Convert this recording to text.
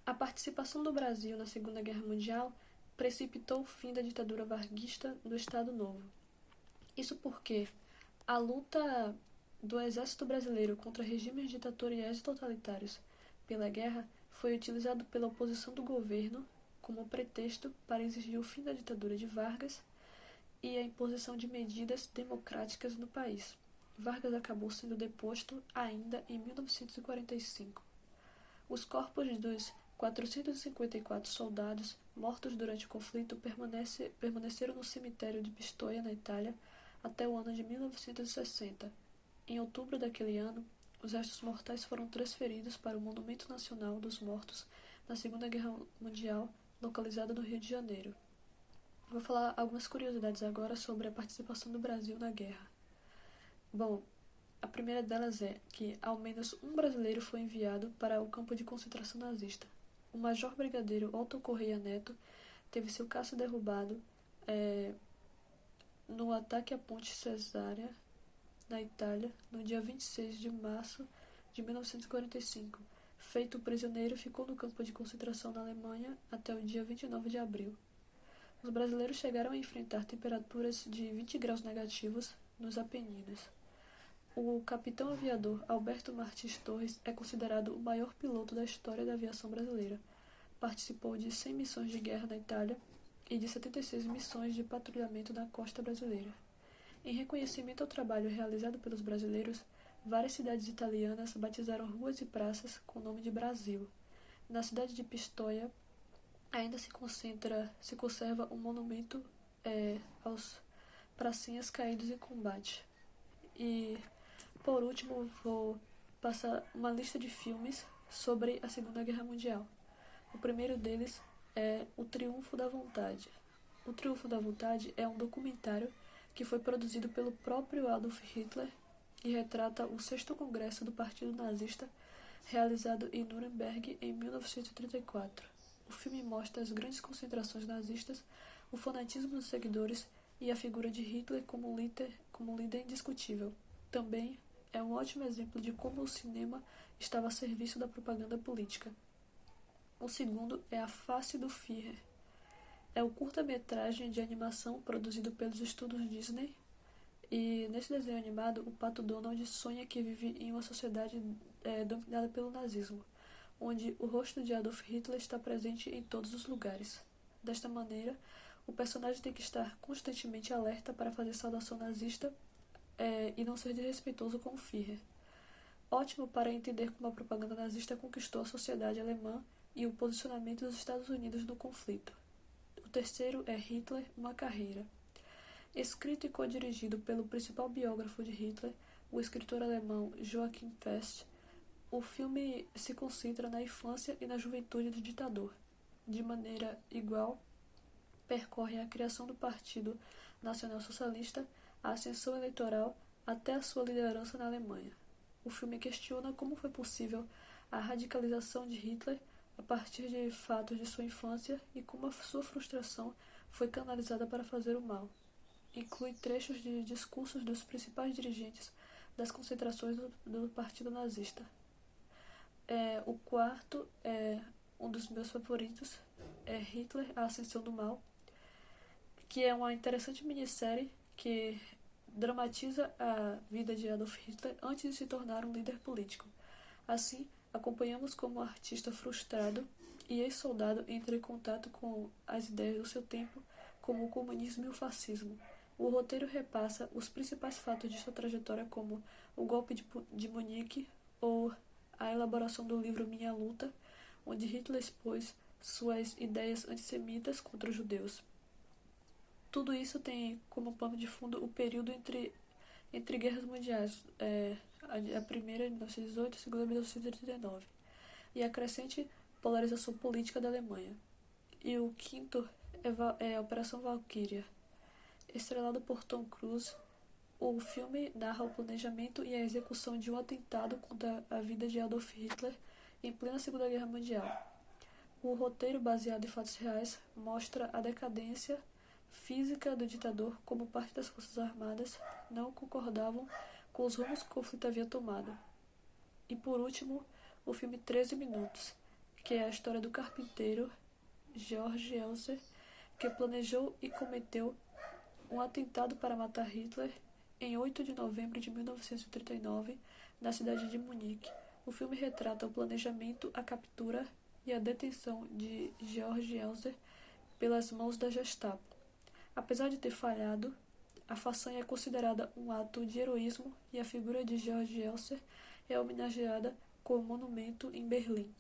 A participação do Brasil na Segunda Guerra Mundial precipitou o fim da ditadura varguista do Estado Novo. Isso porque a luta do exército brasileiro contra regimes ditatoriais e totalitários pela guerra foi utilizado pela oposição do governo como pretexto para exigir o fim da ditadura de Vargas e a imposição de medidas democráticas no país. Vargas acabou sendo deposto ainda em 1945. Os corpos dos 454 soldados mortos durante o conflito permaneceram no cemitério de Pistoia, na Itália, até o ano de 1960. Em outubro daquele ano, os restos mortais foram transferidos para o Monumento Nacional dos Mortos na Segunda Guerra Mundial, localizado no Rio de Janeiro. Vou falar algumas curiosidades agora sobre a participação do Brasil na guerra. Bom, a primeira delas é que ao menos um brasileiro foi enviado para o campo de concentração nazista. O major brigadeiro Otto Correia Neto teve seu caça derrubado no ataque à Ponte Cesárea, na Itália, no dia 26 de março de 1945. Feito prisioneiro, ficou no campo de concentração na Alemanha até o dia 29 de abril. Os brasileiros chegaram a enfrentar temperaturas de 20 graus negativos nos Apeninos. O capitão aviador Alberto Martins Torres é considerado o maior piloto da história da aviação brasileira. Participou de 100 missões de guerra na Itália e de 76 missões de patrulhamento na costa brasileira. Em reconhecimento ao trabalho realizado pelos brasileiros, várias cidades italianas batizaram ruas e praças com o nome de Brasil. Na cidade de Pistoia, ainda se conserva um monumento aos pracinhas caídos em combate. E, por último, vou passar uma lista de filmes sobre a Segunda Guerra Mundial. O primeiro deles é O Triunfo da Vontade. O Triunfo da Vontade é um documentário que foi produzido pelo próprio Adolf Hitler e retrata o 6º Congresso do Partido Nazista, realizado em Nuremberg em 1934. O filme mostra as grandes concentrações nazistas, o fanatismo dos seguidores e a figura de Hitler como líder indiscutível. Também é um ótimo exemplo de como o cinema estava a serviço da propaganda política. O segundo é A Face do Führer. É o curta-metragem de animação produzido pelos estúdios Disney, e nesse desenho animado o Pato Donald sonha que vive em uma sociedade dominada pelo nazismo, onde o rosto de Adolf Hitler está presente em todos os lugares. Desta maneira, o personagem tem que estar constantemente alerta para fazer saudação nazista e não ser desrespeitoso com o Führer. Ótimo para entender como a propaganda nazista conquistou a sociedade alemã e o posicionamento dos Estados Unidos no conflito. O terceiro é Hitler, uma carreira. Escrito e co-dirigido pelo principal biógrafo de Hitler, o escritor alemão Joachim Fest, o filme se concentra na infância e na juventude do ditador. De maneira igual, percorre a criação do Partido Nacional Socialista, a ascensão eleitoral até a sua liderança na Alemanha. O filme questiona como foi possível a radicalização de Hitler a partir de fatos de sua infância e como a sua frustração foi canalizada para fazer o mal. Inclui trechos de discursos dos principais dirigentes das concentrações do Partido Nazista. O quarto é um dos meus favoritos, é Hitler, a Ascensão do Mal, que é uma interessante minissérie que dramatiza a vida de Adolf Hitler antes de se tornar um líder político. Assim, acompanhamos como um artista frustrado e ex-soldado entra em contato com as ideias do seu tempo, como o comunismo e o fascismo. O roteiro repassa os principais fatos de sua trajetória, como o golpe de Munique ou a elaboração do livro Minha Luta, onde Hitler expôs suas ideias antissemitas contra os judeus. Tudo isso tem como pano de fundo o período entre guerras mundiais, a primeira em 1918 e a segunda em 1939, e a crescente polarização política da Alemanha. E o quinto é a Operação Valkyria. Estrelado por Tom Cruise, o filme narra o planejamento e a execução de um atentado contra a vida de Adolf Hitler em plena Segunda Guerra Mundial. O roteiro, baseado em fatos reais, mostra a decadência física do ditador, como parte das Forças Armadas não concordavam com os rumos que o conflito havia tomado. E por último, o filme 13 Minutos, que é a história do carpinteiro Georg Elser, que planejou e cometeu um atentado para matar Hitler em 8 de novembro de 1939, na cidade de Munique. O filme retrata o planejamento, a captura e a detenção de Georg Elser pelas mãos da Gestapo. Apesar de ter falhado, a façanha é considerada um ato de heroísmo e a figura de Georg Elser é homenageada com um monumento em Berlim.